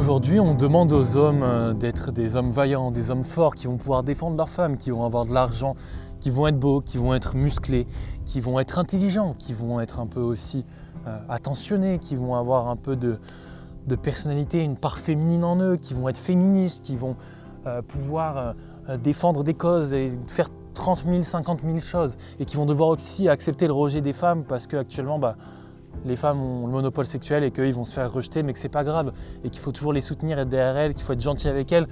Aujourd'hui, on demande aux hommes d'être des hommes vaillants, des hommes forts qui vont pouvoir défendre leurs femmes, qui vont avoir de l'argent, qui vont être beaux, qui vont être musclés, qui vont être intelligents, qui vont être un peu aussi attentionnés, qui vont avoir un peu de personnalité, une part féminine en eux, qui vont être féministes, qui vont pouvoir défendre des causes et faire 30 000, 50 000 choses et qui vont devoir aussi accepter le rejet des femmes parce qu'actuellement, les femmes ont le monopole sexuel et qu'ils vont se faire rejeter mais que c'est pas grave et qu'il faut toujours les soutenir, être derrière elles, qu'il faut être gentil avec elles.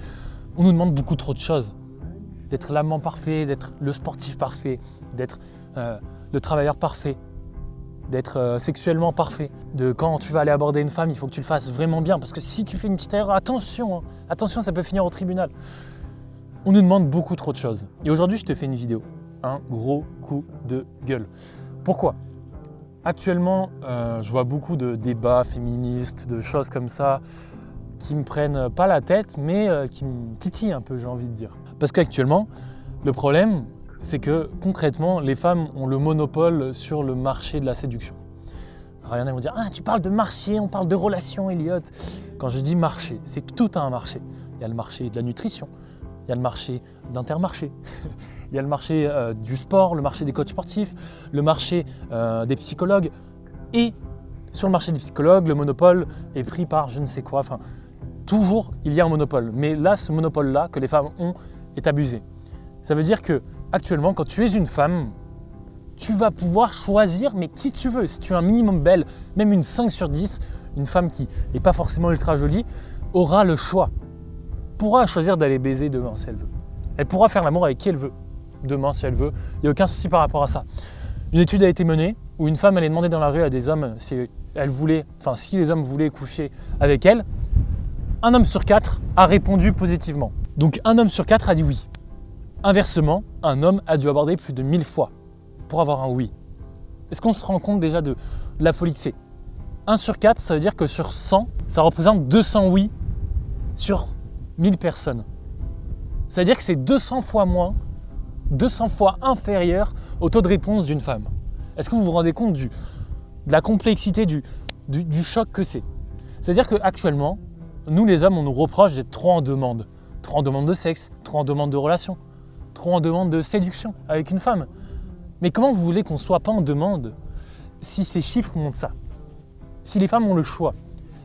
On nous demande beaucoup trop de choses. D'être l'amant parfait, d'être le sportif parfait, d'être le travailleur parfait, d'être sexuellement parfait. De quand tu vas aller aborder une femme, il faut que tu le fasses vraiment bien parce que si tu fais une petite erreur, attention, attention, ça peut finir au tribunal. On nous demande beaucoup trop de choses. Et aujourd'hui, je te fais une vidéo. Un gros coup de gueule. Pourquoi ? Actuellement, je vois beaucoup de débats féministes, de choses comme ça, qui me prennent pas la tête, mais qui me titillent un peu, j'ai envie de dire. Parce qu'actuellement, le problème, c'est que concrètement, les femmes ont le monopole sur le marché de la séduction. Alors, il y en a qui vont dire « Ah, tu parles de marché, on parle de relations, Elliot ». Quand je dis marché, c'est tout un marché. Il y a le marché de la nutrition, il y a le marché d'Intermarché, il y a le marché du sport, le marché des coachs sportifs, le marché des psychologues. Et sur le marché des psychologues, le monopole est pris par je ne sais quoi. Enfin, toujours, il y a un monopole. Mais là, ce monopole-là que les femmes ont est abusé. Ça veut dire que actuellement, quand tu es une femme, tu vas pouvoir choisir mais qui tu veux. Si tu es un minimum belle, même une 5 sur 10, une femme qui n'est pas forcément ultra jolie, aura le choix. Pourra choisir d'aller baiser demain si elle veut. Elle pourra faire l'amour avec qui elle veut demain si elle veut. Il n'y a aucun souci par rapport à ça. Une étude a été menée où une femme allait demander dans la rue à des hommes si les hommes voulaient coucher avec elle. Un homme sur 4 a répondu positivement. Donc un homme sur 4 a dit oui. Inversement, un homme a dû aborder plus de 1000 fois pour avoir un oui. Est-ce qu'on se rend compte déjà de la folie que c'est ? 1 sur 4, ça veut dire que sur 100, ça représente 200 oui sur 1000 personnes. Ça veut dire que c'est 200 fois moins, 200 fois inférieur au taux de réponse d'une femme. Est-ce que vous vous rendez compte de la complexité, du choc que c'est ? C'est-à-dire qu'actuellement, nous les hommes, on nous reproche d'être trop en demande. Trop en demande de sexe, trop en demande de relation, trop en demande de séduction avec une femme. Mais comment vous voulez qu'on ne soit pas en demande si ces chiffres montrent ça ? Si les femmes ont le choix ?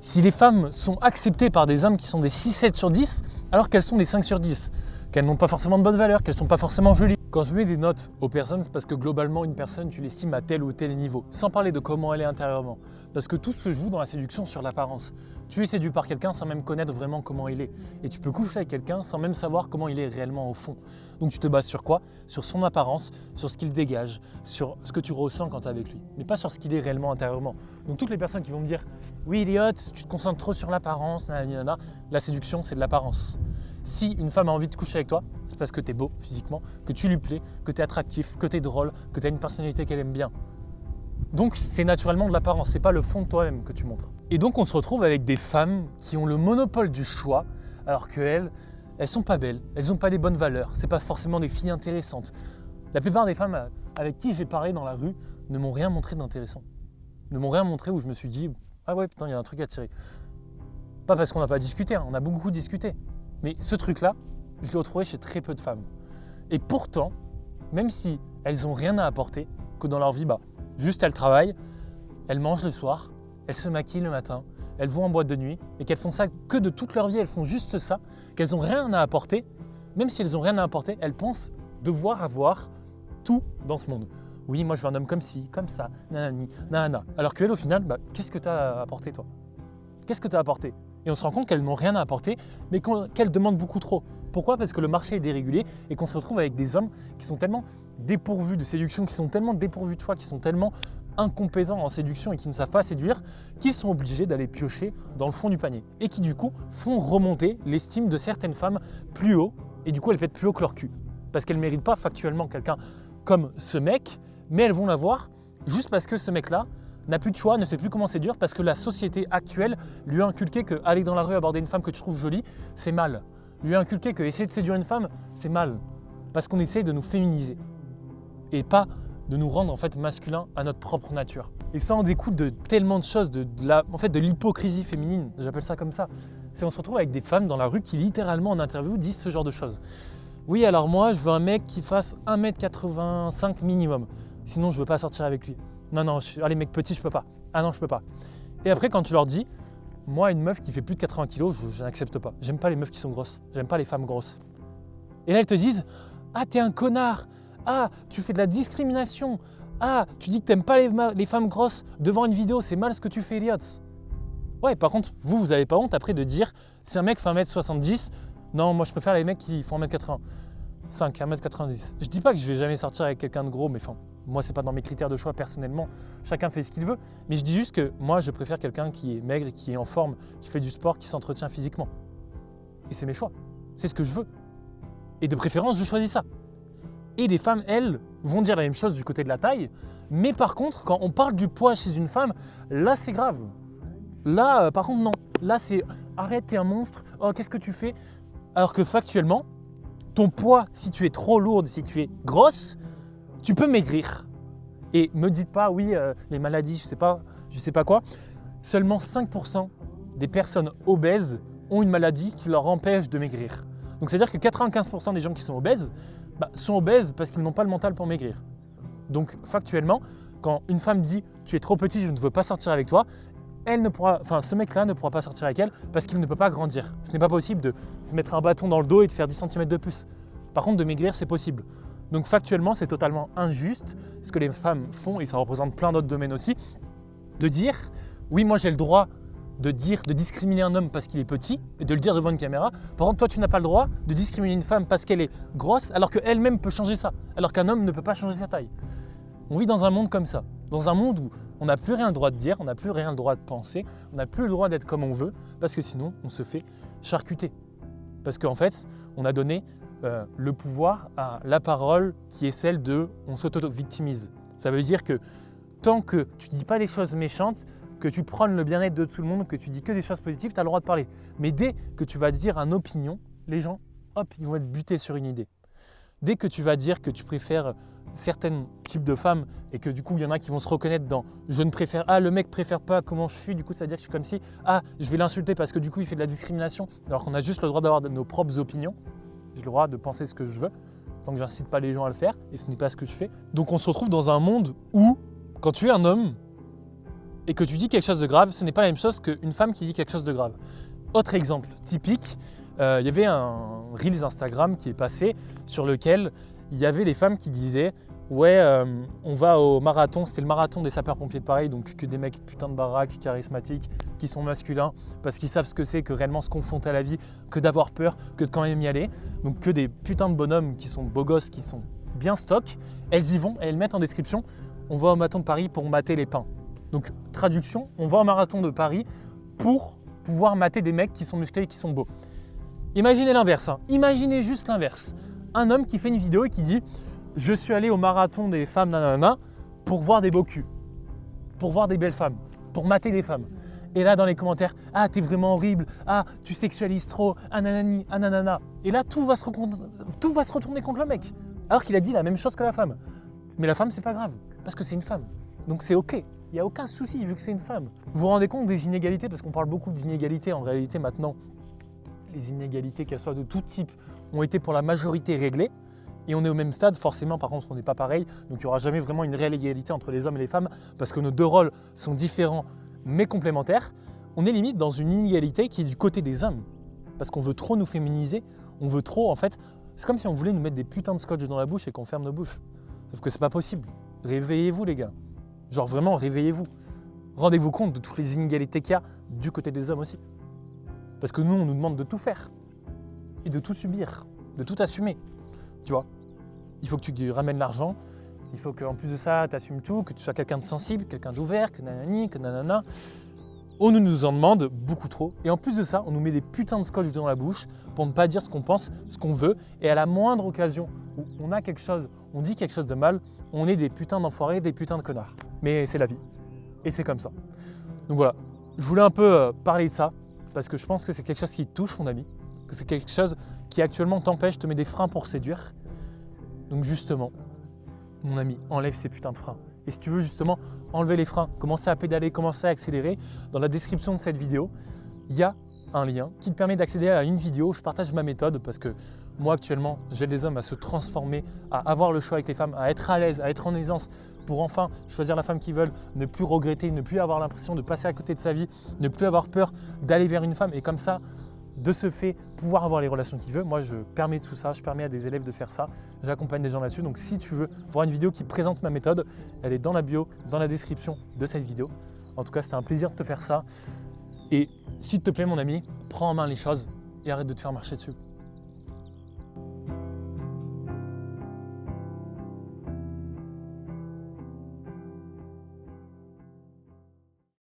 Si les femmes sont acceptées par des hommes qui sont des 6-7 sur 10, alors qu'elles sont des 5 sur 10, qu'elles n'ont pas forcément de bonne valeur, qu'elles ne sont pas forcément jolies. Quand je mets des notes aux personnes, c'est parce que globalement, une personne, tu l'estimes à tel ou tel niveau, sans parler de comment elle est intérieurement. Parce que tout se joue dans la séduction sur l'apparence. Tu es séduit par quelqu'un sans même connaître vraiment comment il est. Et tu peux coucher avec quelqu'un sans même savoir comment il est réellement au fond. Donc tu te bases sur quoi ? Sur son apparence, sur ce qu'il dégage, sur ce que tu ressens quand tu es avec lui. Mais pas sur ce qu'il est réellement intérieurement. Donc toutes les personnes qui vont me dire « Oui, Elliot, tu te concentres trop sur l'apparence, nanana », la séduction, c'est de l'apparence. Si une femme a envie de coucher avec toi, c'est parce que tu es beau physiquement, que tu lui plais, que tu es attractif, que tu es drôle, que tu as une personnalité qu'elle aime bien. Donc c'est naturellement de l'apparence, c'est pas le fond de toi-même que tu montres. Et donc on se retrouve avec des femmes qui ont le monopole du choix, alors qu'elles, elles sont pas belles, elles n'ont pas des bonnes valeurs, c'est pas forcément des filles intéressantes. La plupart des femmes avec qui j'ai parlé dans la rue ne m'ont rien montré d'intéressant. Ne m'ont rien montré où je me suis dit « Ah ouais, putain, il y a un truc à tirer ». Pas parce qu'on n'a pas discuté, on a beaucoup discuté. Mais ce truc-là, je l'ai retrouvé chez très peu de femmes. Et pourtant, même si elles n'ont rien à apporter, que dans leur vie, juste elles travaillent, elles mangent le soir, elles se maquillent le matin, elles vont en boîte de nuit, et qu'elles font ça que de toute leur vie, elles font juste ça, qu'elles n'ont rien à apporter, même si elles n'ont rien à apporter, elles pensent devoir avoir tout dans ce monde. Oui, moi je veux un homme comme ci, comme ça, nanani, nanana. Alors qu'elles, au final, qu'est-ce que tu as à apporter toi ? Qu'est-ce que tu as apporté ? Et on se rend compte qu'elles n'ont rien à apporter, mais qu'elles demandent beaucoup trop. Pourquoi ? Parce que le marché est dérégulé et qu'on se retrouve avec des hommes qui sont tellement dépourvus de séduction, qui sont tellement dépourvus de choix, qui sont tellement incompétents en séduction et qui ne savent pas séduire, qu'ils sont obligés d'aller piocher dans le fond du panier. Et qui du coup font remonter l'estime de certaines femmes plus haut, et du coup elles pètent plus haut que leur cul. Parce qu'elles ne méritent pas factuellement quelqu'un comme ce mec, mais elles vont l'avoir juste parce que ce mec-là n'a plus de choix, ne sait plus comment séduire parce que la société actuelle lui a inculqué que aller dans la rue aborder une femme que tu trouves jolie, c'est mal. Lui a inculqué que essayer de séduire une femme, c'est mal. Parce qu'on essaye de nous féminiser. Et pas de nous rendre en fait masculins à notre propre nature. Et ça en découle de tellement de choses, de l'hypocrisie féminine, j'appelle ça comme ça. C'est on se retrouve avec des femmes dans la rue qui littéralement en interview disent ce genre de choses. Oui, alors moi je veux un mec qui fasse 1m85 minimum, sinon je veux pas sortir avec lui. Non, allez mec petit je peux pas. Ah non je peux pas. Et après quand tu leur dis, moi une meuf qui fait plus de 80 kg, je n'accepte pas. J'aime pas les meufs qui sont grosses, j'aime pas les femmes grosses. Et là elles te disent, ah t'es un connard, ah tu fais de la discrimination, ah tu dis que t'aimes pas les femmes grosses devant une vidéo, c'est mal ce que tu fais Elliot. Ouais par contre vous avez pas honte après de dire, si un mec fait 1m70, non moi je préfère les mecs qui font 1m85, 1m90. Je dis pas que je vais jamais sortir avec quelqu'un de gros, mais enfin moi c'est pas dans mes critères de choix personnellement, chacun fait ce qu'il veut, mais je dis juste que moi je préfère quelqu'un qui est maigre, qui est en forme, qui fait du sport, qui s'entretient physiquement. Et c'est mes choix, c'est ce que je veux. Et de préférence, je choisis ça. Et les femmes, elles, vont dire la même chose du côté de la taille. Mais par contre, quand on parle du poids chez une femme, là, c'est grave. Là, par contre, non. Là, c'est arrête, t'es un monstre. Oh, qu'est-ce que tu fais? Alors que factuellement, ton poids, si tu es trop lourde, si tu es grosse, tu peux maigrir. Et me dites pas, oui, les maladies, je sais pas quoi. Seulement 5% des personnes obèses ont une maladie qui leur empêche de maigrir. Donc c'est-à-dire que 95% des gens qui sont obèses sont obèses parce qu'ils n'ont pas le mental pour maigrir. Donc factuellement, quand une femme dit « tu es trop petit, je ne veux pas sortir avec toi », ce mec-là ne pourra pas sortir avec elle parce qu'il ne peut pas grandir. Ce n'est pas possible de se mettre un bâton dans le dos et de faire 10 cm de plus. Par contre, de maigrir, c'est possible. Donc factuellement, c'est totalement injuste ce que les femmes font, et ça représente plein d'autres domaines aussi, de dire « oui, moi j'ai le droit » de discriminer un homme parce qu'il est petit et de le dire devant une caméra. Par contre, toi, tu n'as pas le droit de discriminer une femme parce qu'elle est grosse alors qu'elle-même peut changer ça, alors qu'un homme ne peut pas changer sa taille. On vit dans un monde comme ça, dans un monde où on n'a plus rien le droit de dire, on n'a plus rien le droit de penser, on n'a plus le droit d'être comme on veut, parce que sinon, on se fait charcuter. Parce qu'en fait, on a donné le pouvoir à la parole qui est celle de « on s'auto-victimise ». Ça veut dire que tant que tu ne dis pas des choses méchantes, que tu prônes le bien-être de tout le monde, que tu dis que des choses positives, tu as le droit de parler. Mais dès que tu vas dire une opinion, les gens, hop, ils vont être butés sur une idée. Dès que tu vas dire que tu préfères certains types de femmes et que du coup, il y en a qui vont se reconnaître dans « je ne préfère, ah le mec préfère pas comment je suis, du coup ça veut dire que je suis comme si, ah je vais l'insulter parce que du coup il fait de la discrimination », alors qu'on a juste le droit d'avoir nos propres opinions, j'ai le droit de penser ce que je veux, tant que j'incite pas les gens à le faire, et ce n'est pas ce que je fais. Donc on se retrouve dans un monde où, quand tu es un homme, et que tu dis quelque chose de grave, ce n'est pas la même chose qu'une femme qui dit quelque chose de grave. Autre exemple typique, il y avait un Reels Instagram qui est passé sur lequel il y avait les femmes qui disaient « ouais, on va au marathon », c'était le marathon des sapeurs-pompiers de Paris, donc que des mecs putain de baraques, charismatiques, qui sont masculins, parce qu'ils savent ce que c'est que réellement se confronter à la vie, que d'avoir peur, que de quand même y aller. Donc que des putains de bonhommes qui sont beaux gosses, qui sont bien stock, elles y vont et elles mettent en description « on va au marathon de Paris pour mater les pins ». Donc, traduction, on va au marathon de Paris pour pouvoir mater des mecs qui sont musclés et qui sont beaux. Imaginez l'inverse, imaginez juste l'inverse. Un homme qui fait une vidéo et qui dit « je suis allé au marathon des femmes nanana pour voir des beaux culs, pour voir des belles femmes, pour mater des femmes ». Et là, dans les commentaires, « ah, t'es vraiment horrible, ah, tu sexualises trop, ah nanani, ah nanana ». Et là, tout va se retourner contre le mec, alors qu'il a dit la même chose que la femme. Mais la femme, c'est pas grave, parce que c'est une femme. Donc c'est ok. Il n'y a aucun souci vu que c'est une femme. Vous vous rendez compte des inégalités, parce qu'on parle beaucoup d'inégalités. En réalité, maintenant, les inégalités, qu'elles soient de tout type, ont été pour la majorité réglées. Et on est au même stade, forcément, par contre, on n'est pas pareil. Donc il n'y aura jamais vraiment une réelle égalité entre les hommes et les femmes, parce que nos deux rôles sont différents, mais complémentaires. On est limite dans une inégalité qui est du côté des hommes. Parce qu'on veut trop nous féminiser, on veut trop, en fait... C'est comme si on voulait nous mettre des putains de scotch dans la bouche et qu'on ferme nos bouches. Sauf que c'est pas possible. Réveillez-vous, les gars. Genre vraiment, réveillez-vous. Rendez-vous compte de toutes les inégalités qu'il y a du côté des hommes aussi. Parce que nous, on nous demande de tout faire. Et de tout subir. De tout assumer. Tu vois. Il faut que tu ramènes l'argent. Il faut qu'en plus de ça, tu assumes tout. Que tu sois quelqu'un de sensible, quelqu'un d'ouvert, que nanani, que nanana. On nous en demande beaucoup trop. Et en plus de ça, on nous met des putains de scotch dans la bouche pour ne pas dire ce qu'on pense, ce qu'on veut. Et à la moindre occasion où on a quelque chose, on dit quelque chose de mal, on est des putains d'enfoirés, des putains de connards. Mais c'est la vie. Et c'est comme ça. Donc voilà, je voulais un peu parler de ça, parce que je pense que c'est quelque chose qui te touche, mon ami, que c'est quelque chose qui actuellement t'empêche, te met des freins pour séduire. Donc justement, mon ami, enlève ces putains de freins. Et si tu veux justement enlever les freins, commencer à pédaler, commencer à accélérer, dans la description de cette vidéo, il y a un lien qui te permet d'accéder à une vidéo où je partage ma méthode parce que moi actuellement, j'aide les hommes à se transformer, à avoir le choix avec les femmes, à être à l'aise, à être en aisance pour enfin choisir la femme qu'ils veulent, ne plus regretter, ne plus avoir l'impression de passer à côté de sa vie, ne plus avoir peur d'aller vers une femme et comme ça, de ce fait, pouvoir avoir les relations qu'il veut. Moi, je permets tout ça, je permets à des élèves de faire ça. J'accompagne des gens là-dessus. Donc, si tu veux voir une vidéo qui présente ma méthode, elle est dans la bio, dans la description de cette vidéo. En tout cas, c'était un plaisir de te faire ça. Et s'il te plaît, mon ami, prends en main les choses et arrête de te faire marcher dessus.